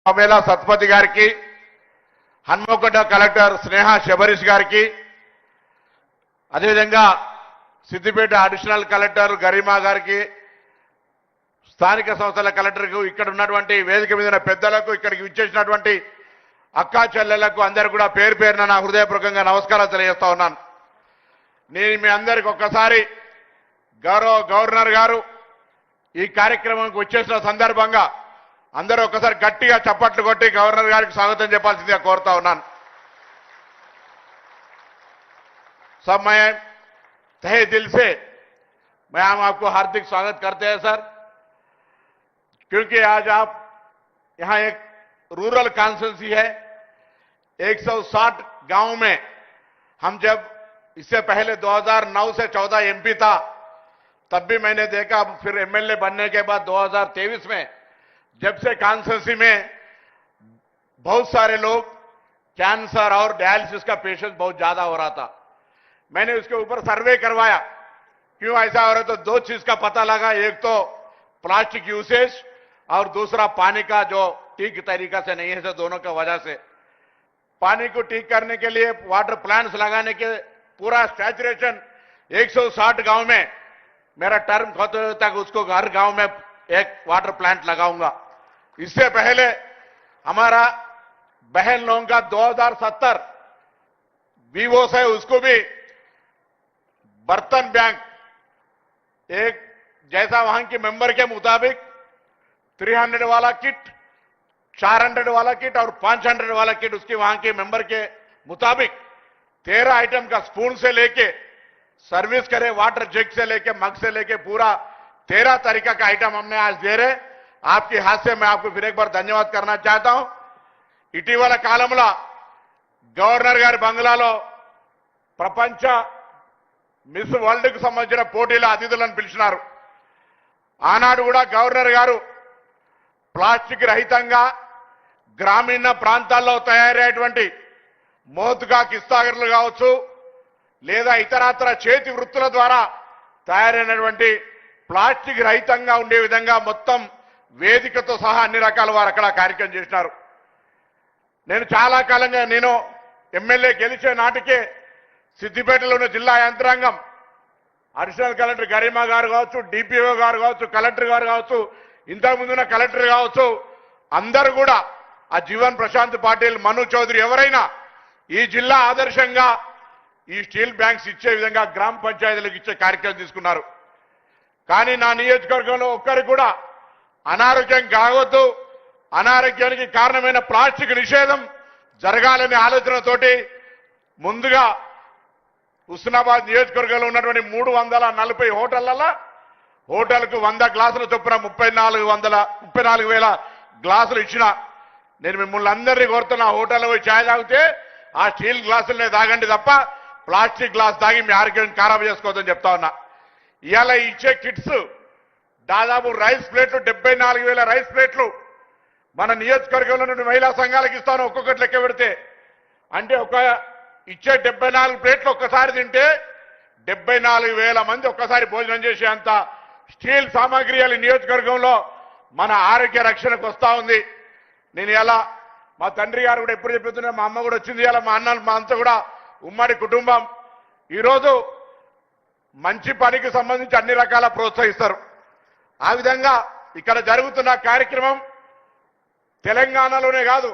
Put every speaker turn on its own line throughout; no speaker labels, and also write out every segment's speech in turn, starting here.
అమేలా సత్పతి గారికి, హన్మకొండ కలెక్టర్ స్నేహ శబరీష్ గారికి, అదేవిధంగా సిద్దిపేట అడిషనల్ కలెక్టర్ గరిమా గారికి, స్థానిక సంస్థల కలెక్టర్కు, ఇక్కడ ఉన్నటువంటి వేదిక మీద ఉన్న పెద్దలకు, ఇక్కడికి విచ్చేసినటువంటి అక్కా చెల్లెళ్లకు అందరూ కూడా పేరు పేరున నా హృదయపూర్వకంగా నమస్కారాలు తెలియజేస్తా ఉన్నాను. నేను మీ అందరికి ఒక్కసారి గౌరవ గవర్నర్ గారు ఈ కార్యక్రమానికి వచ్చేసిన సందర్భంగా అందరూ ఒక్కసారి గట్టిగా చప్పట్లు కొట్టి గవర్నర్ గారికి స్వాగతం చెప్పాల్సిందిగా కోరుతా ఉన్నాను. सब मैं तहे दिल से मैं हम आपको हार्दिक स्वागत करते हैं सर, क्योंकि आज आप यहां एक रूरल कॉन्स्टिट्यूंसी है. 160 गांव में हम जब इससे पहले 2009 से 14 एमपी था, तब भी मैंने देखा. फिर एमएलए बनने के बाद 2023 में जब से कॉन्स्टिट्यूंसी में बहुत सारे लोग कैंसर और डायलिसिस का पेशेंट बहुत ज्यादा हो रहा था, मैंने उसके ऊपर सर्वे करवाया. क्यों ऐसा हो रहा है? तो दो चीज का पता लगा. एक तो प्लास्टिक यूसेज और दूसरा पानी का जो ठीक तरीका से नहीं है, तो दोनों की वजह से पानी को ठीक करने के लिए वाटर प्लांट्स लगाने के पूरा सैचुरेशन 160 गांव में मेरा टर्म खत्म होने तक उसको हर गांव में एक वाटर प्लांट लगाऊंगा. इससे पहले हमारा बहन लोगों का 2070 वीवोस है, उसको भी बर्तन बैंक एक जैसा वहां के मेंबर के मुताबिक 300 वाला किट, 400 वाला किट और 500 वाला किट उसके वहां के मेंबर के मुताबिक 13 आइटम का स्पून से लेके सर्विस करे, वाटर जग से लेके मग से लेके पूरा 13 तरीका का आइटम हमने आज दे रहे. आपके हाथ से मैं आपको फिर एक बार धन्यवाद करना चाहता हूं. ఇటీవల కాలంలో గవర్నర్ గారి బంగ్లాలో ప్రపంచ మిస్ వరల్డ్ కు సంబంధించిన పోటీల అతిథులను పిలిచినారు. ఆనాడు కూడా గవర్నర్ గారు ప్లాస్టిక్ రహితంగా గ్రామీణ ప్రాంతాల్లో తయారయ్యేటువంటి మోతుగా కిస్తాగర్లు కావచ్చు, లేదా ఇతరత్ర చేతి వృత్తుల ద్వారా తయారైనటువంటి ప్లాస్టిక్ రహితంగా ఉండే విధంగా మొత్తం వేదికతో సహా అన్ని రకాల వారు అక్కడ కార్యక్రమం చేసినారు. నేను చాలా కాలంగా నేను ఎమ్మెల్యే గెలిచే నాటికే సిద్దిపేటలో ఉన్న జిల్లా యంత్రాంగం, అడిషనల్ కలెక్టర్ గరిమా గారు కావచ్చు, డిపిఓ గారు కావచ్చు, కలెక్టర్ గారు కావచ్చు, ఇంతకుముందున్న కలెక్టర్ కావచ్చు, అందరూ కూడా ఆ జీవన్ ప్రశాంత్ పాటిల్, మను చౌదరి ఎవరైనా ఈ జిల్లా ఆదర్శంగా ఈ స్టీల్ బ్యాంక్స్ ఇచ్చే విధంగా గ్రామ పంచాయతీలకు ఇచ్చే కార్యక్రమం తీసుకున్నారు. కానీ నా నియోజకవర్గంలో ఒక్కరికి కూడా అనారోగ్యం కావద్దు, అనారోగ్యానికి కారణమైన ప్లాస్టిక్ నిషేధం జరగాలనే ఆలోచనతోటి ముందుగా హుస్నాబాద్ నియోజకవర్గంలో ఉన్నటువంటి 340 హోటళ్లలో హోటల్కు 100 గ్లాసుల చొప్పున 34,000 గ్లాసులు ఇచ్చిన. నేను మిమ్మల్ని అందరినీ కోరుతున్నా, హోటల్లో పోయి ఛాయ్ తాగితే ఆ స్టీల్ గ్లాసులనే తాగండి తప్ప ప్లాస్టిక్ గ్లాస్ తాగి మీ ఆరోగ్యం ఖరాబ్ చేసుకోవద్దని చెప్తా ఉన్నా. ఇవాళ ఇచ్చే కిట్స్ దాదాపు రైస్ ప్లేట్లు 74,000 రైస్ ప్లేట్లు మన నియోజకవర్గంలో నుండి మహిళా సంఘాలకు ఇస్తాను. ఒక్కొక్కటి లెక్క పెడితే అంటే ఒక ఇచ్చే 74 ప్లేట్లు ఒక్కసారి తింటే 74,000 మంది ఒక్కసారి భోజనం చేసేంత స్టీల్ సామాగ్రి ఈ నియోజకవర్గంలో మన ఆరోగ్య రక్షణకు వస్తా ఉంది. నేను ఇలా మా తండ్రి గారు కూడా ఎప్పుడు చెప్తున్నా, మా అమ్మ కూడా వచ్చింది, ఇలా మా అన్న మా అంతా కూడా ఉమ్మడి కుటుంబం. ఈరోజు మంచి పనికి సంబంధించి అన్ని రకాల ప్రోత్సహిస్తారు. ఆ విధంగా ఇక్కడ జరుగుతున్న కార్యక్రమం తెలంగాణలోనే కాదు,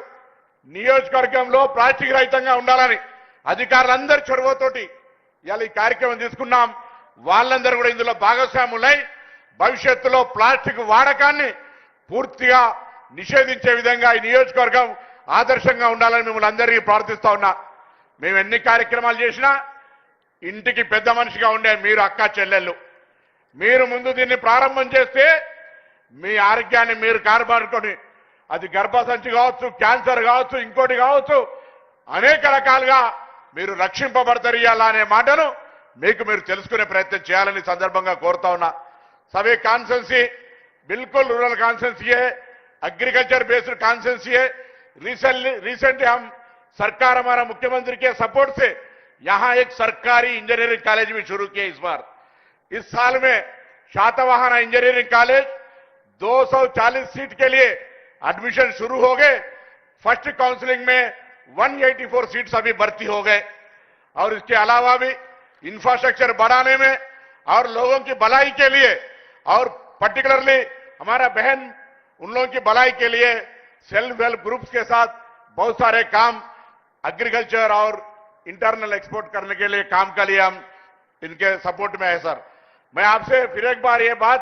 నియోజకవర్గంలో ప్లాస్టిక్ రహితంగా ఉండాలని అధికారులందరి చొరవతోటి ఇవాళ ఈ కార్యక్రమం తీసుకున్నాం. వాళ్ళందరూ కూడా ఇందులో భాగస్వాములై భవిష్యత్తులో ప్లాస్టిక్ వాడకాన్ని పూర్తిగా నిషేధించే విధంగా ఈ నియోజకవర్గం ఆదర్శంగా ఉండాలని మిమ్మల్ని అందరికీ ప్రార్థిస్తా ఉన్నా. మేము ఎన్ని కార్యక్రమాలు చేసినా ఇంటికి పెద్ద మనిషిగా ఉండే మీరు అక్క చెల్లెళ్ళు, మీరు ముందు దీన్ని ప్రారంభం చేస్తే మీ ఆరోగ్యాన్ని మీరు కాపాడుకొని, అది గర్భసంచి కావచ్చు, క్యాన్సర్ కావచ్చు, ఇంకోటి కావచ్చు, అనేక రకాలుగా మీరు రక్షింపబడతారు ఇయ్యాలా అనే మాటను మీకు మీరు తెలుసుకునే ప్రయత్నం చేయాలని సందర్భంగా కోరుతా ఉన్నా. सभी कॉन्स्टिट्यूंसी बिल्कुल रूरल कॉन्स्टिट्यूंसी है, एग्रीकल्चर बेस्ड कॉन्स्टिट्यूंसी है. रिसेंटली हम सरकार हमारा मुख्यमंत्री के सपोर्ट से यहां एक सरकारी इंजीनियरिंग कॉलेज भी शुरू किया. इस बार इस साल में शातवाहना इंजीनियरिंग कॉलेज 240 सीट के लिए एडमिशन शुरू हो गए। फर्स्ट काउंसलिंग में 184 सीट्स अभी भर्ती हो गए और इसके अलावा भी इंफ्रास्ट्रक्चर बढ़ाने में और लोगों की भलाई के लिए और पर्टिकुलरली हमारा बहन उन लोगों की भलाई के लिए सेल्फ हेल्प ग्रुप्स के साथ बहुत सारे काम एग्रीकल्चर और इंटरनल एक्सपोर्ट करने के लिए काम के लिए हम इनके सपोर्ट में है सर। मैं आपसे फिर एक बार ये बात